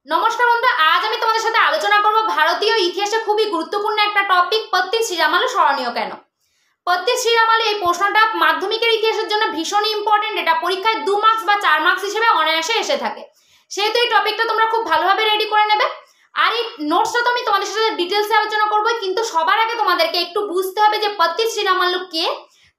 নমস্কার বন্ধু, আজ আমি তোমাদের সাথে আলোচনা করব ভারতীয় ইতিহাসে খুবই গুরুত্বপূর্ণ একটা টপিক, পত্তি শ্রীরামালু স্মরণীয় কেন। পত্তি শ্রীরামালু এই প্রশ্নটা মাধ্যমিকের ইতিহাসের জন্য ভীষণই ইম্পর্টেন্ট। এটা পরীক্ষায় 2 মার্কস বা 4 মার্কস হিসেবে অনায়াসে এসে থাকে, সেহেতু এই টপিকটা তোমরা খুব ভালোভাবে রেডি করে নেবে। আর এই নোটসটা তো আমি তোমাদের সাথে ডিটেলসে আলোচনা করবো, কিন্তু সবার আগে তোমাদেরকে একটু বুঝতে হবে যে পত্তি শ্রীরামালু কে,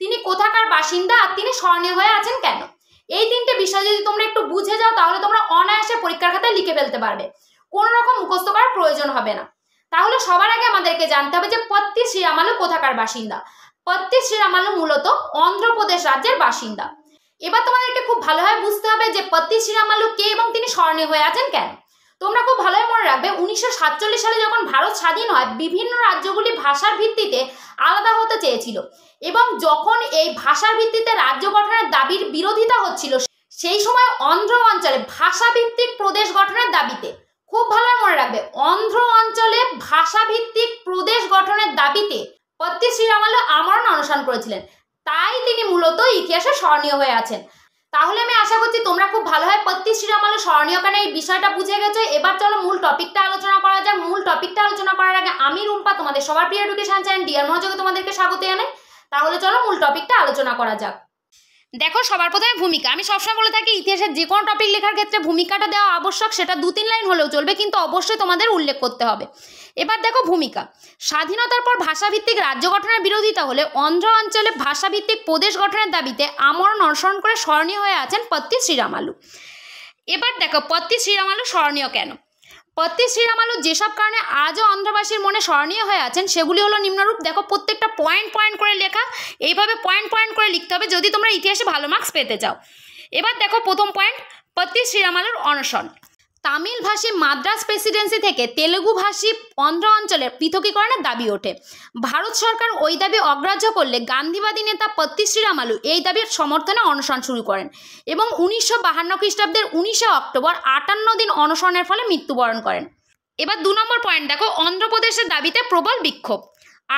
তিনি কোথাকার বাসিন্দা, আর তিনি স্মরণীয় হয়ে আছেন কেন। এই তিনটে বিষয় যদি তোমরা একটু বুঝে যাও তাহলে তোমরা অনায়াসে পরীক্ষার খাতায় লিখে ফেলতে পারবে, কোনো রকম মুখস্থ করার প্রয়োজন হবে না। তাহলে সবার আগে আমাদেরকে জানতে হবে যে পত্তি শ্রীরামালু কোথাকার বাসিন্দা। পত্তি শ্রীরামালু মূলত অন্ধ্রপ্রদেশ রাজ্যের বাসিন্দা। এবার তোমাদেরকে খুব ভালোভাবে বুঝতে হবে যে পত্তি শ্রীরামালু কে এবং তিনি স্মরণীয় হয়ে আছেন কেন। তোমরা খুব ভালোভাবে মনে রাখবে, 1947 সালে যখন ভারত স্বাধীন হয়, বিভিন্ন রাজ্যগুলি ভাষার ভিত্তিতে আলাদা হতে চেয়েছিল, এবং যখন এই ভাষার ভিত্তিতে রাজ্য গঠনের দাবির বিরোধিতা হচ্ছিল, সেই সময় অন্ধ্র অঞ্চলে ভাষাভিত্তিক প্রদেশ গঠনের দাবিতে, খুব ভালোভাবে মনে রাখবে, অন্ধ্র অঞ্চলে ভাষাভিত্তিক প্রদেশ গঠনের দাবিতে পত্তি শ্রীরামালু আমরণ অনশন করেছিলেন। তাই তিনি মূলত ইতিহাসে স্মরণীয় হয়ে আছেন। তাহলে আমি আশা করছি তোমরা খুব ভালোভাবে পত্তি শ্রীরামালু স্মরণীয় কেন এই বিষয়টা বুঝে গেছো। এবার চলো মূল টপিকটা আলোচনা করা যাক। মূল টপিকটা আলোচনা করার আগে আমি রুম্পা, তোমাদের সবার প্রিয় এডুকেশন চ্যানেল ডিয়ার মনোযোগে তোমাদেরকে স্বাগত জানাই। তাহলে চলো মূল টপিকটা আলোচনা করা যাক। দেখো, সবার প্রথমে ভূমিকা। আমি সবসময় বলে থাকি ইতিহাসের যে কোনো টপিক লেখার ক্ষেত্রে ভূমিকাটা দেওয়া আবশ্যক। সেটা 2-3 লাইন হলেও চলবে, কিন্তু অবশ্যই তোমাদের উল্লেখ করতে হবে। এবার দেখো ভূমিকা। স্বাধীনতার পর ভাষাভিত্তিক রাজ্য গঠনের বিরোধিতা হলে অন্ধ্র অঞ্চলে ভাষাভিত্তিক প্রদেশ গঠনের দাবিতে আমরণ অনশন করে স্মরণীয় হয়ে আছেন পত্তি শ্রীরামালু। এবার দেখো পত্তি শ্রীরামালু স্মরণীয় কেন। পত্তি শ্রীরামালু যেসব কারণে আজও অন্ধ্রবাসীর মনে স্মরণীয় হয়ে আছেন সেগুলি হলো নিম্নরূপ। দেখো, প্রত্যেকটা পয়েন্ট পয়েন্ট করে লেখা, এইভাবে পয়েন্ট পয়েন্ট করে লিখতে হবে যদি তোমরা ইতিহাসে ভালো মার্কস পেতে চাও। এবার দেখো প্রথম পয়েন্ট, পত্তি শ্রীরামালুর অনশন। তামিল ভাষী মাদ্রাজ প্রেসিডেন্সি থেকে তেলেগু ভাষী অন্ধ্র অঞ্চলের পৃথকীকরণের দাবি ওঠে। ভারত সরকার ওই দাবি অগ্রাহ্য করলে গান্ধীবাদী নেতা পত্তি শ্রীরামালু এই দাবির সমর্থনে অনশন শুরু করেন, এবং 1952 খ্রিস্টাব্দের 19 অক্টোবর 58 দিন অনশনের ফলে মৃত্যুবরণ করেন। এবার 2 নম্বর পয়েন্ট দেখো, অন্ধ্রপ্রদেশের দাবিতে প্রবল বিক্ষোভ।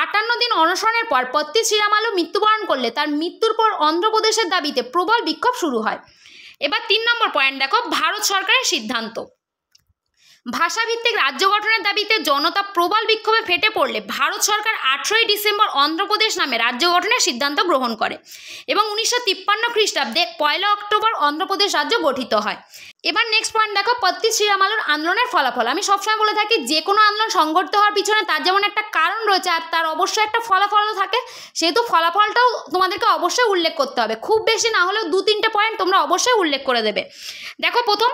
58 দিন অনশনের পর পত্তি শ্রীরামালু মৃত্যুবরণ করলে তার মৃত্যুর পর অন্ধ্রপ্রদেশের দাবিতে প্রবল বিক্ষোভ শুরু হয়। এবার 3 নম্বর পয়েন্ট দেখো, ভারত সরকারের সিদ্ধান্ত। ভাষাভিত্তিক রাজ্য গঠনের দাবিতে জনতা প্রবল বিক্ষোভে ফেটে পড়লে ভারত সরকার 18 ডিসেম্বর অন্ধ্রপ্রদেশ নামে রাজ্য গঠনের সিদ্ধান্ত গ্রহণ করে, এবং 1953 খ্রিস্টাব্দে 1 অক্টোবর অন্ধ্রপ্রদেশ রাজ্য গঠিত হয়। এবার নেক্সট পয়েন্ট দেখো, পত্তি শ্রীরামালুর আন্দোলনের ফলাফল। আমি সবসময় বলে থাকি যে কোনো আন্দোলন সংগঠিত হওয়ার পিছনে তার যেমন একটা কারণ রয়েছে, আর তার অবশ্যই একটা ফলাফলও থাকে, সেহেতু ফলাফলটাও তোমাদেরকে অবশ্যই উল্লেখ করতে হবে। খুব বেশি না হলেও 2-3টে পয়েন্ট তোমরা অবশ্যই উল্লেখ করে দেবে। দেখো, প্রথম,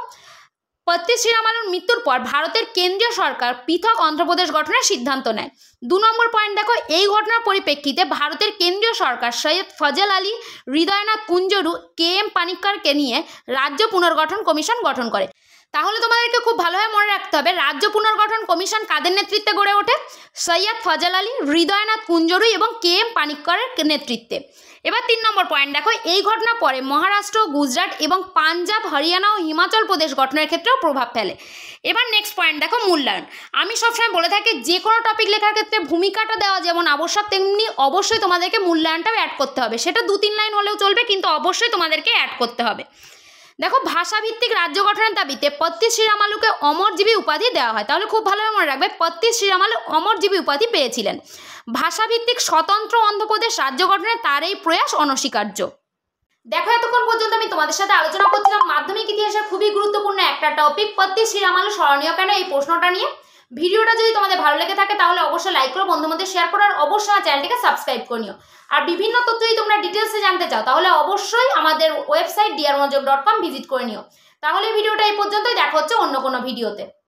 পত্তি শ্রীরামালুর মৃত্যুর পর ভারতের কেন্দ্রীয় সরকার পৃথক অন্ধ্রপ্রদেশ গঠনের সিদ্ধান্ত নেয়। 2 নম্বর পয়েন্ট দেখো, এই ঘটনার পরিপ্রেক্ষিতে ভারতের কেন্দ্রীয় সরকার সৈয়দ ফজল আলী, হৃদয়নাথ কুঞ্জরু, KM পানিক্করকে নিয়ে রাজ্য পুনর্গঠন কমিশন গঠন করে। তাহলে তোমাদেরকে খুব ভালোভাবে মনে রাখতে হবে, রাজ্য পুনর্গঠন কমিশন কাদের নেতৃত্বে গড়ে ওঠে? সৈয়দ ফজল আলী, হৃদয়নাথ কুঞ্জরু এবং KM পানিক্করের নেতৃত্বে। এবার 3 নম্বর পয়েন্ট দেখো, এই ঘটনার পরে মহারাষ্ট্র, গুজরাট এবং পাঞ্জাব, হরিয়ানা ও হিমাচল প্রদেশ গঠনের ক্ষেত্রেও প্রভাব ফেলে। এবার নেক্সট পয়েন্ট দেখো, মূল্যায়ন। আমি সবসময় বলে থাকি যে কোনো টপিক লেখার ক্ষেত্রে ভূমিকাটা দেওয়া যেমন আবশ্যক, তেমনি অবশ্যই তোমাদেরকে মূল্যায়নটাও অ্যাড করতে হবে। সেটা 2-3 লাইন হলেও চলবে, কিন্তু অবশ্যই তোমাদেরকে অ্যাড করতে হবে। দেখো, ভাষাভিত্তিক রাজ্য গঠনের দাবিতে পত্তি শ্রীরামালুকে অমরজীবী উপাধি দেওয়া হয়। তাহলে খুব ভালোভাবে মনে রাখবে, পত্তি শ্রীরামালু অমরজীবী উপাধি পেয়েছিলেন। ভাষাভিত্তিক স্বতন্ত্র অন্ধ্রপ্রদেশ রাজ্য গঠনে তার এই প্রয়াস অনস্বীকার্য। দেখো, এতক্ষণ পর্যন্ত আমি তোমাদের সাথে আলোচনা করছিলাম মাধ্যমিক ইতিহাসের খুবই গুরুত্বপূর্ণ একটা টপিক, পত্তি শ্রীরামালু স্মরণীয় কেন, এই প্রশ্নটা নিয়ে। ভিডিওটা যদি তোমাদের ভালো লেগে থাকে তাহলে অবশ্যই লাইক করো, বন্ধুদের মধ্যে শেয়ার করো, আর অবশ্যই আমার চ্যানেলটিকে সাবস্ক্রাইব করে নিও। আর বিভিন্ন তথ্য যদি তোমরা ডিটেলসে জানতে চাও তাহলে অবশ্যই আমাদের ওয়েবসাইট diarmonjog.com ভিজিট করে নিও। তাহলে ভিডিওটা এই পর্যন্তই, দেখা হচ্ছে অন্য কোনো ভিডিওতে।